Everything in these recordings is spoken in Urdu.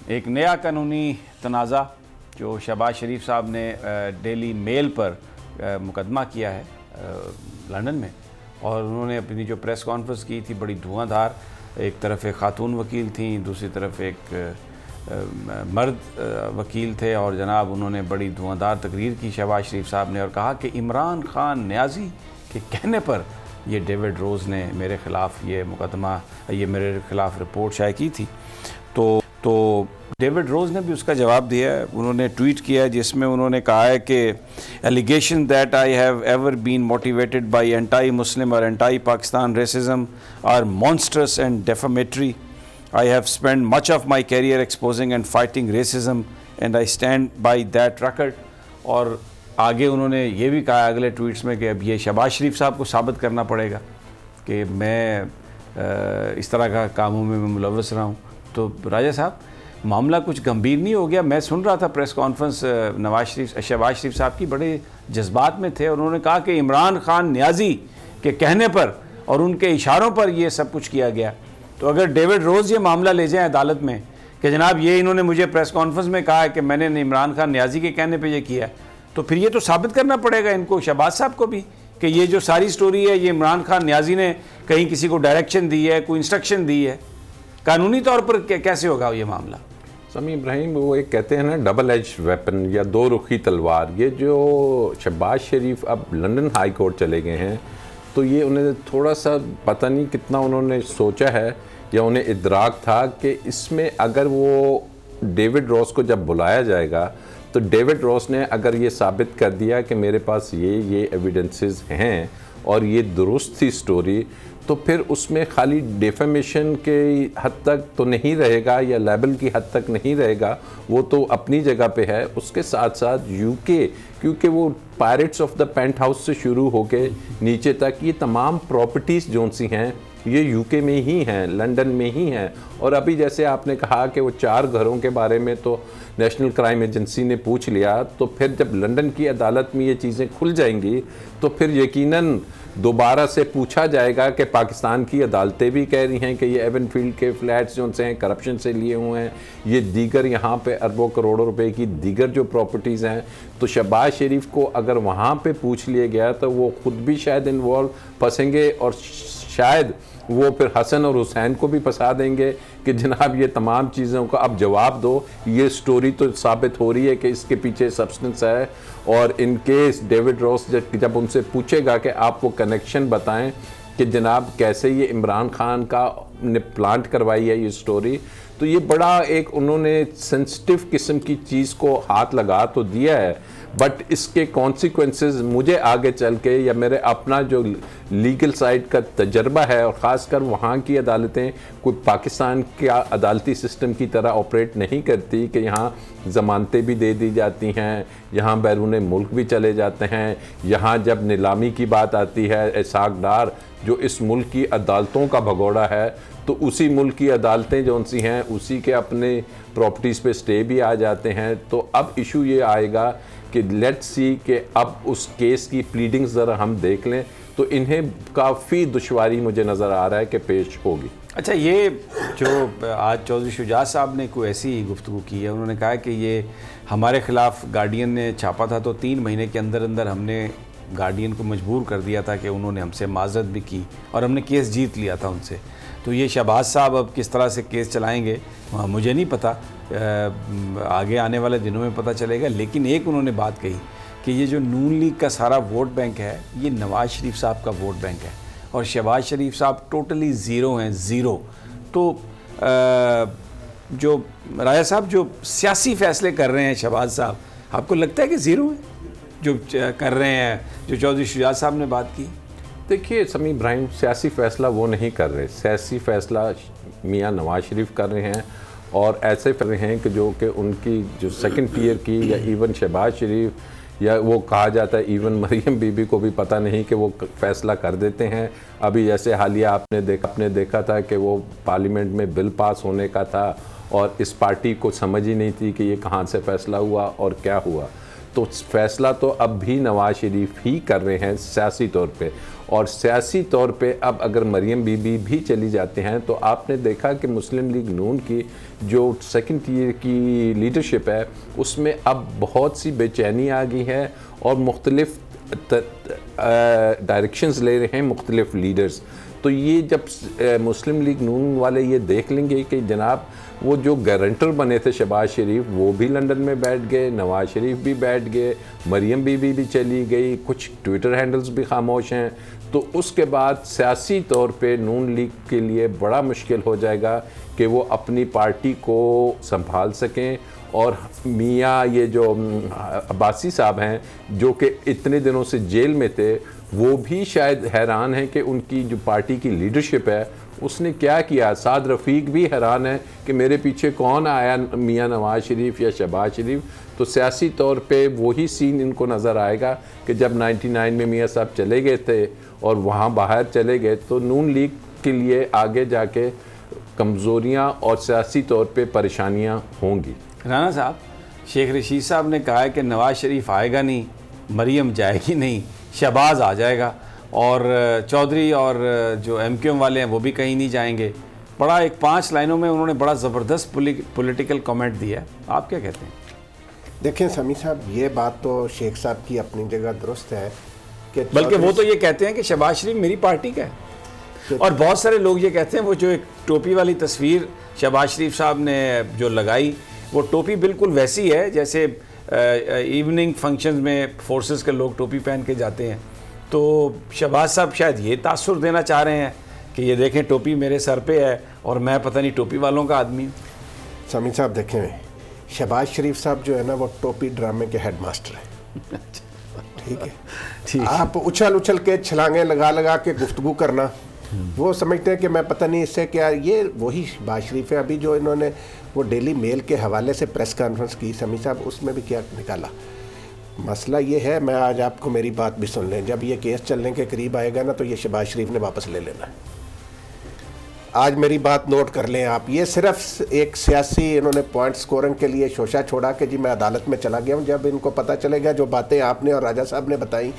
ایک نیا قانونی تنازع جو شہباز شریف صاحب نے ڈیلی میل پر مقدمہ کیا ہے لندن میں، اور انہوں نے اپنی جو پریس کانفرنس کی تھی بڑی دھواں دھار، ایک طرف ایک خاتون وکیل تھیں، دوسری طرف ایک مرد وکیل تھے، اور جناب انہوں نے بڑی دھواں دھار تقریر کی شہباز شریف صاحب نے، اور کہا کہ عمران خان نیازی کے کہنے پر یہ ڈیوڈ روز نے میرے خلاف یہ مقدمہ، یہ میرے خلاف رپورٹ شائع کی تھی۔ تو ڈیوڈ روز نے بھی اس کا جواب دیا ہے، انہوں نے ٹویٹ کیا ہے جس میں انہوں نے کہا ہے کہ allegation that I have ever been motivated by anti-Muslim or anti-Pakistan racism are monstrous and defamatory. I have spent much of my career exposing and fighting racism and I stand by that record. اور آگے انہوں نے یہ بھی کہا اگلے ٹویٹس میں کہ اب یہ شہباز شریف صاحب کو ثابت کرنا پڑے گا کہ میں اس طرح کا کاموں میں ملوث رہا ہوں۔ تو راجہ صاحب معاملہ کچھ گمبھیر نہیں ہو گیا؟ میں سن رہا تھا پریس کانفرنس شہباز شریف صاحب کی، بڑے جذبات میں تھے، اور انہوں نے کہا کہ عمران خان نیازی کے کہنے پر اور ان کے اشاروں پر یہ سب کچھ کیا گیا۔ تو اگر ڈیوڈ روز یہ معاملہ لے جائیں عدالت میں کہ جناب یہ انہوں نے مجھے پریس کانفرنس میں کہا ہے کہ میں نے عمران خان نیازی کے کہنے پہ یہ کیا ہے، تو پھر یہ تو ثابت کرنا پڑے گا ان کو، شہباز صاحب کو بھی، کہ یہ جو ساری سٹوری ہے یہ عمران خان نیازی نے کہیں کسی کو ڈائریکشن دی ہے، کوئی انسٹرکشن دی ہے۔ قانونی طور پر کیسے ہوگا یہ معاملہ؟ سمیع ابراہیم، وہ ایک کہتے ہیں نا ڈبل ایج ویپن یا دو رخی تلوار۔ یہ جو شہباز شریف اب لندن ہائی کورٹ چلے گئے ہیں، تو یہ انہیں تھوڑا سا پتہ نہیں کتنا انہوں نے سوچا ہے یا انہیں ادراک تھا کہ اس میں اگر وہ ڈیوڈ روز کو جب بلایا جائے گا تو ڈیوڈ روز نے اگر یہ ثابت کر دیا کہ میرے پاس یہ ایویڈنسز ہیں اور یہ درست تھی سٹوری، تو پھر اس میں خالی ڈیفیمیشن کے حد تک تو نہیں رہے گا یا لیبل کی حد تک نہیں رہے گا، وہ تو اپنی جگہ پہ ہے۔ اس کے ساتھ ساتھ یو کے، کیونکہ وہ pirates of the paint house سے شروع ہو کے نیچے تک یہ تمام پراپرٹیز جون سی ہیں یہ یو کے میں ہی ہیں، لنڈن میں ہی ہیں۔ اور ابھی جیسے آپ نے کہا کہ وہ 4 گھروں کے بارے میں تو نیشنل کرائم ایجنسی نے پوچھ لیا، تو پھر جب لنڈن کی عدالت میں یہ چیزیں کھل جائیں گی تو پھر یقیناً دوبارہ سے پوچھا جائے گا کہ پاکستان کی عدالتیں بھی کہہ رہی ہیں کہ یہ ایون فیلڈ کے فلیٹس جو سے ہیں کرپشن سے لیے ہوئے ہیں، یہ دیگر یہاں پہ اربوں کروڑوں روپے کی دیگر جو پراپرٹیز ہیں، تو شہباز شریف کو اگر وہاں پہ پوچھ لیا گیا تو وہ خود بھی شاید انوالو پھنسیں گے، اور شاید وہ پھر حسن اور حسین کو بھی پھنسا دیں گے کہ جناب یہ تمام چیزوں کا اب جواب دو، یہ سٹوری تو ثابت ہو رہی ہے کہ اس کے پیچھے سبسٹنس ہے۔ اور ان کیس ڈیوڈ روز جب ان سے پوچھے گا کہ آپ وہ کنیکشن بتائیں کہ جناب کیسے یہ عمران خان کا نے پلانٹ کروائی ہے یہ سٹوری، تو یہ بڑا ایک انہوں نے سینسٹیو قسم کی چیز کو ہاتھ لگا تو دیا ہے، بٹ اس کے کانسیکوینسز مجھے آگے چل کے یا میرے اپنا جو لیگل سائڈ کا تجربہ ہے، اور خاص کر وہاں کی عدالتیں کوئی پاکستان کا عدالتی سسٹم کی طرح آپریٹ نہیں کرتی کہ یہاں ضمانتیں بھی دے دی جاتی ہیں، یہاں بیرون ملک بھی چلے جاتے ہیں، یہاں جب نیلامی کی بات آتی ہے اسحاق ڈار جو اس ملک کی عدالتوں کا بھگوڑا ہے، تو اسی ملک کی عدالتیں جو سی ہیں اسی کے اپنے پراپرٹیز پہ سٹے بھی آ جاتے ہیں۔ تو اب ایشو یہ آئے گا کہ لیٹ سی کہ اب اس کیس کی پلیڈنگز ذرا ہم دیکھ لیں، تو انہیں کافی دشواری مجھے نظر آ رہا ہے کہ پیش ہوگی۔ اچھا، یہ جو آج چودھری شجاعت صاحب نے کوئی ایسی گفتگو کی ہے، انہوں نے کہا کہ یہ ہمارے خلاف گارڈین نے چھاپا تھا تو 3 مہینے کے اندر اندر ہم نے گارڈین کو مجبور کر دیا تھا کہ انہوں نے ہم سے معذرت بھی کی اور ہم نے کیس جیت لیا تھا ان سے۔ تو یہ شہباز صاحب اب کس طرح سے کیس چلائیں گے مجھے نہیں پتہ، آگے آنے والے دنوں میں پتہ چلے گا۔ لیکن ایک انہوں نے بات کہی کہ یہ جو نون لیگ کا سارا ووٹ بینک ہے یہ نواز شریف صاحب کا ووٹ بینک ہے، اور شہباز شریف صاحب ٹوٹلی زیرو ہیں، زیرو۔ تو جو راجہ صاحب جو سیاسی فیصلے کر رہے ہیں شہباز صاحب، آپ کو لگتا ہے کہ زیرو ہیں جو کر رہے ہیں جو چودھری شجاعت صاحب نے بات کی؟ دیکھیے سمیع ابراہیم، سیاسی فیصلہ وہ نہیں کر رہے، سیاسی فیصلہ میاں نواز شریف کر رہے ہیں، اور ایسے کر رہے ہیں کہ جو کہ ان کی جو سیکنڈ ٹیئر کی یا ایون شہباز شریف یا وہ کہا جاتا ہے ایون مریم بی بی کو بھی پتہ نہیں کہ وہ فیصلہ کر دیتے ہیں۔ ابھی جیسے حالیہ آپ نے دیکھا تھا کہ وہ پارلیمنٹ میں بل پاس ہونے کا تھا اور اس پارٹی کو سمجھ ہی نہیں تھی کہ یہ کہاں سے فیصلہ ہوا اور کیا ہوا۔ تو فیصلہ تو اب بھی نواز شریف ہی کر رہے ہیں سیاسی طور پہ. اور سیاسی طور پہ اب اگر مریم بی بی بھی چلی جاتے ہیں تو آپ نے دیکھا کہ مسلم لیگ نون کی جو سیکنڈ ٹیئر کی لیڈرشپ ہے اس میں اب بہت سی بے چینی آ گئی ہے اور مختلف ڈائریکشنز لے رہے ہیں مختلف لیڈرز. تو یہ جب مسلم لیگ نون والے یہ دیکھ لیں گے کہ جناب وہ جو گارنٹر بنے تھے شہباز شریف وہ بھی لنڈن میں بیٹھ گئے, نواز شریف بھی بیٹھ گئے, مریم بی بی بھی چلی گئی, کچھ ٹویٹر ہینڈلز بھی خاموش ہیں, تو اس کے بعد سیاسی طور پہ نون لیگ کے لیے بڑا مشکل ہو جائے گا کہ وہ اپنی پارٹی کو سنبھال سکیں. اور میاں یہ جو عباسی صاحب ہیں جو کہ اتنے دنوں سے جیل میں تھے وہ بھی شاید حیران ہیں کہ ان کی جو پارٹی کی لیڈرشپ ہے اس نے کیا کیا. سعد رفیق بھی حیران ہے کہ میرے پیچھے کون آیا, میاں نواز شریف یا شہباز شریف. تو سیاسی طور پہ وہی سین ان کو نظر آئے گا کہ جب 99 میں میاں صاحب چلے گئے تھے اور وہاں باہر چلے گئے تو نون لیگ کے لیے آگے جا کے کمزوریاں اور سیاسی طور پہ پریشانیاں ہوں گی. رانا صاحب, شیخ رشید صاحب نے کہا ہے کہ نواز شریف آئے گا نہیں, مریم جائے گی نہیں, شہباز آ جائے گا, اور چودھری اور جو ایم کیو ایم والے ہیں وہ بھی کہیں نہیں جائیں گے. بڑا ایک 5 لائنوں میں انہوں نے بڑا زبردست پولیٹیکل کامنٹ دیا ہے. آپ کیا کہتے ہیں؟ دیکھیں سمیع صاحب, یہ بات تو شیخ صاحب کی اپنی جگہ درست ہے کہ بلکہ وہ تو یہ کہتے ہیں کہ شہباز شریف میری پارٹی کا ہے, اور بہت سارے لوگ یہ کہتے ہیں وہ جو ایک ٹوپی والی تصویر شہباز شریف صاحب نے جو لگائی وہ ٹوپی بالکل ویسی ہے جیسے ایوننگ فنکشنز میں فورسز کے لوگ ٹوپی پہن کے جاتے ہیں. تو شہباز صاحب شاید یہ تاثر دینا چاہ رہے ہیں کہ یہ دیکھیں ٹوپی میرے سر پہ ہے اور میں پتہ نہیں ٹوپی والوں کا آدمی ہوں. سمیع صاحب دیکھیں, شہباز شریف صاحب جو ہے نا وہ ٹوپی ڈرامے کے ہیڈ ماسٹر ہیں. ٹھیک ہے, آپ اچھل کے چھلانگیں لگا کے گفتگو کرنا, وہ سمجھتے ہیں کہ میں پتہ نہیں اس سے کیا. یہ وہی شہباز شریف ہے. ابھی جو انہوں نے وہ ڈیلی میل کے حوالے سے پریس کانفرنس کی سمیع صاحب, اس میں بھی کیا نکالا. مسئلہ یہ ہے, میں آج آپ کو میری بات بھی سن لیں, جب یہ کیس چلنے کے قریب آئے گا نا تو یہ شہباز شریف نے واپس لے لینا ہے. آج میری بات نوٹ کر لیں آپ. یہ صرف ایک سیاسی انہوں نے پوائنٹ سکورنگ کے لیے شوشہ چھوڑا کہ جی میں عدالت میں چلا گیا ہوں. جب ان کو پتہ چلے گا جو باتیں آپ نے اور راجہ صاحب نے بتائیں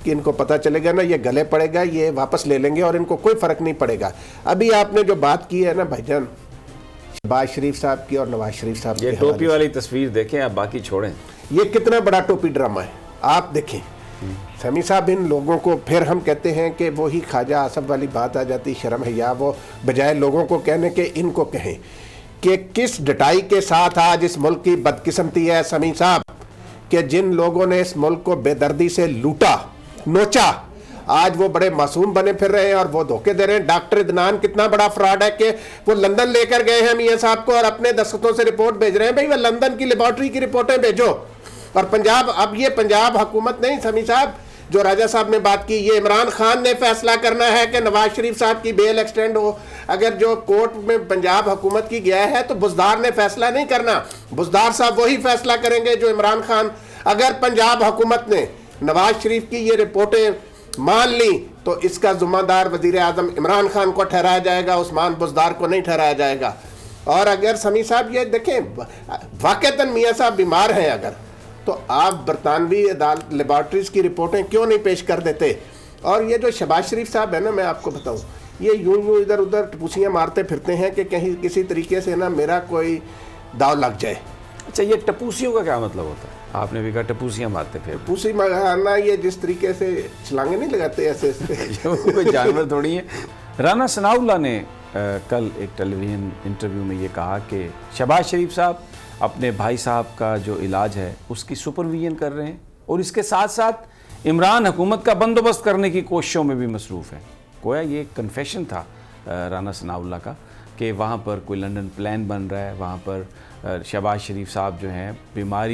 کہ ان کو پتہ چلے گا نا یہ گلے پڑے گا, یہ واپس لے لیں گے اور ان کو کوئی فرق نہیں پڑے گا. ابھی آپ نے جو بات کی ہے نا بھائی جان شہباز شریف صاحب کی اور نواز شریف صاحب کی, یہ ٹوپی والی تصویر دیکھیں, آپ باقی چھوڑیں. یہ کتنا بڑا ٹوپی ڈرامہ ہے آپ دیکھیں. سمیع صاحب ان لوگوں کو پھر ہم کہتے ہیں کہ وہی خواجہ آصف والی بات آ جاتی, شرم حیا, وہ بجائے لوگوں کو کہنے کے ان کو کہیں کہ کس ڈٹائی کے ساتھ آج اس ملک کی بدقسمتی ہے سمیع صاحب کہ جن لوگوں نے اس ملک کو بے دردی سے لوٹا نوچا آج وہ بڑے معصوم بنے پھر رہے ہیں اور وہ دھوکے دے رہے ہیں. ڈاکٹر عدنان کتنا بڑا فراڈ ہے کہ وہ لندن لے کر گئے ہیں میاں صاحب کو اور اپنے دستخطوں سے رپورٹ بھیج رہے ہیں. بھائی وہ لندن کی لیبارٹری کی رپورٹیں بھیجو. اور پنجاب, اب یہ پنجاب حکومت نہیں سمیع صاحب جو راجہ صاحب نے بات کی, یہ عمران خان نے فیصلہ کرنا ہے کہ نواز شریف صاحب کی بیل ایکسٹینڈ ہو. اگر جو کورٹ میں پنجاب حکومت کی گیا ہے تو بزدار نے فیصلہ نہیں کرنا, بزدار صاحب وہی فیصلہ کریں گے جو عمران خان. اگر پنجاب حکومت نے نواز شریف کی یہ رپورٹیں مان لی تو اس کا ذمہ دار وزیر اعظم عمران خان کو ٹھہرایا جائے گا, عثمان بزدار کو نہیں ٹھہرایا جائے گا. اور اگر سمیع صاحب یہ دیکھیں واقعتاً میاں صاحب بیمار ہیں اگر, تو آپ برطانوی عدالت لیبارٹریز کی رپورٹیں کیوں نہیں پیش کر دیتے. اور یہ جو شہباز شریف صاحب ہے نا, میں آپ کو بتاؤں, یہ یوں ادھر ادھر ٹپوسیاں مارتے پھرتے ہیں کہ کہیں کسی طریقے سے نا میرا کوئی داؤ لگ جائے. اچھا, یہ ٹپوسیوں کا کیا مطلب ہوتا ہے؟ آپ نے بھی کہا ٹپوسیاں مارتے پھر. ٹپوسی مارنا یہ جس طریقے سے چھلانگیں نہیں لگاتے ایسے کوئی جانور تھوڑی ہے. رانا ثناء اللہ نے کل ایک ٹیلی ویژن انٹرویو میں یہ کہا کہ شہباز شریف صاحب اپنے بھائی صاحب کا جو علاج ہے اس کی سپرویژن کر رہے ہیں اور اس کے ساتھ ساتھ عمران حکومت کا بندوبست کرنے کی کوششوں میں بھی مصروف ہیں. گویا یہ ایک کنفیشن تھا رانا ثناء اللہ کا کہ وہاں پر کوئی لنڈن پلان بن رہا ہے, وہاں پر شہباز شریف صاحب جو ہیں بیمار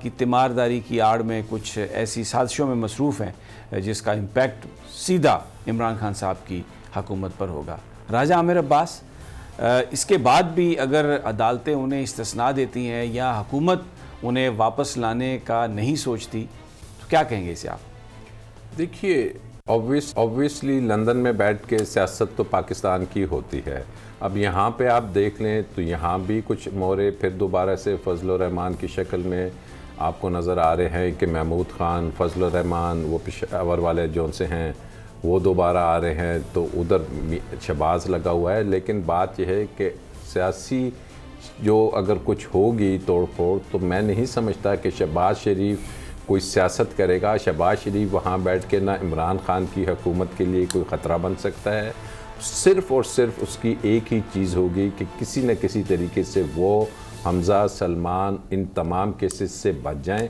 کی تیمارداری کی آڑ میں کچھ ایسی سازشوں میں مصروف ہیں جس کا امپیکٹ سیدھا عمران خان صاحب کی حکومت پر ہوگا. راجہ عامر عباس, اس کے بعد بھی اگر عدالتیں انہیں استثناء دیتی ہیں یا حکومت انہیں واپس لانے کا نہیں سوچتی تو کیا کہیں گے اسے آپ؟ دیکھیے, obviously لندن میں بیٹھ کے سیاست تو پاکستان کی ہوتی ہے. اب یہاں پہ آپ دیکھ لیں تو یہاں بھی کچھ مورے پھر دوبارہ سے فضل الرحمان کی شکل میں آپ کو نظر آ رہے ہیں کہ محمود خان، فضل الرحمان وہ پشاور والے جون سے ہیں وہ دوبارہ آ رہے ہیں، تو ادھر شہباز لگا ہوا ہے. لیکن بات یہ ہے کہ سیاسی جو اگر کچھ ہوگی توڑ پھوڑ، تو میں نہیں سمجھتا کہ شہباز شریف کوئی سیاست کرے گا. شہباز شریف وہاں بیٹھ کے نہ عمران خان کی حکومت کے لیے کوئی خطرہ بن سکتا ہے. صرف اور صرف اس کی ایک ہی چیز ہوگی کہ کسی نہ کسی طریقے سے وہ حمزہ، سلمان، ان تمام کیسز سے بچ جائیں.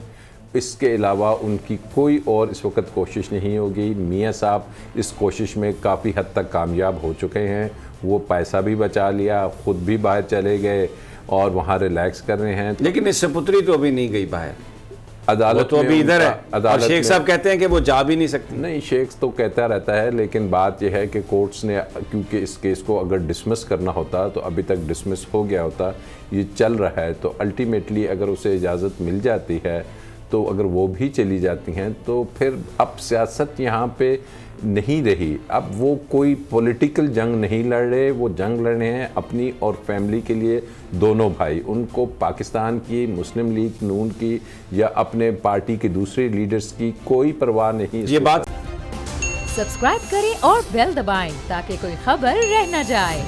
اس کے علاوہ ان کی کوئی اور اس وقت کوشش نہیں ہوگی. میاں صاحب اس کوشش میں کافی حد تک کامیاب ہو چکے ہیں. وہ پیسہ بھی بچا لیا، خود بھی باہر چلے گئے اور وہاں ریلیکس کر رہے ہیں. لیکن اس سے پتری تو ابھی نہیں گئی باہر، عدالت وہ تو ابھی ادھر ہے، اور شیخ صاحب کہتے ہیں کہ وہ جا بھی نہیں سکتی. نہیں، شیخ تو کہتا رہتا ہے، لیکن بات یہ ہے کہ کورٹس نے کیونکہ اس کیس کو اگر ڈسمس کرنا ہوتا تو ابھی تک ڈسمس ہو گیا ہوتا. یہ چل رہا ہے تو الٹیمیٹلی اگر اسے اجازت مل جاتی ہے تو اگر وہ بھی چلی جاتی ہیں تو پھر اب سیاست یہاں پہ نہیں رہی. اب وہ کوئی پولیٹیکل جنگ نہیں لڑ رہے، وہ جنگ لڑ رہے ہیں اپنی اور فیملی کے لیے. دونوں بھائی، ان کو پاکستان کی، مسلم لیگ نون کی یا اپنے پارٹی کے دوسرے لیڈرز کی کوئی پرواہ نہیں. یہ بات سبسکرائب کریں اور بیل دبائیں تاکہ کوئی خبر رہ نہ جائے.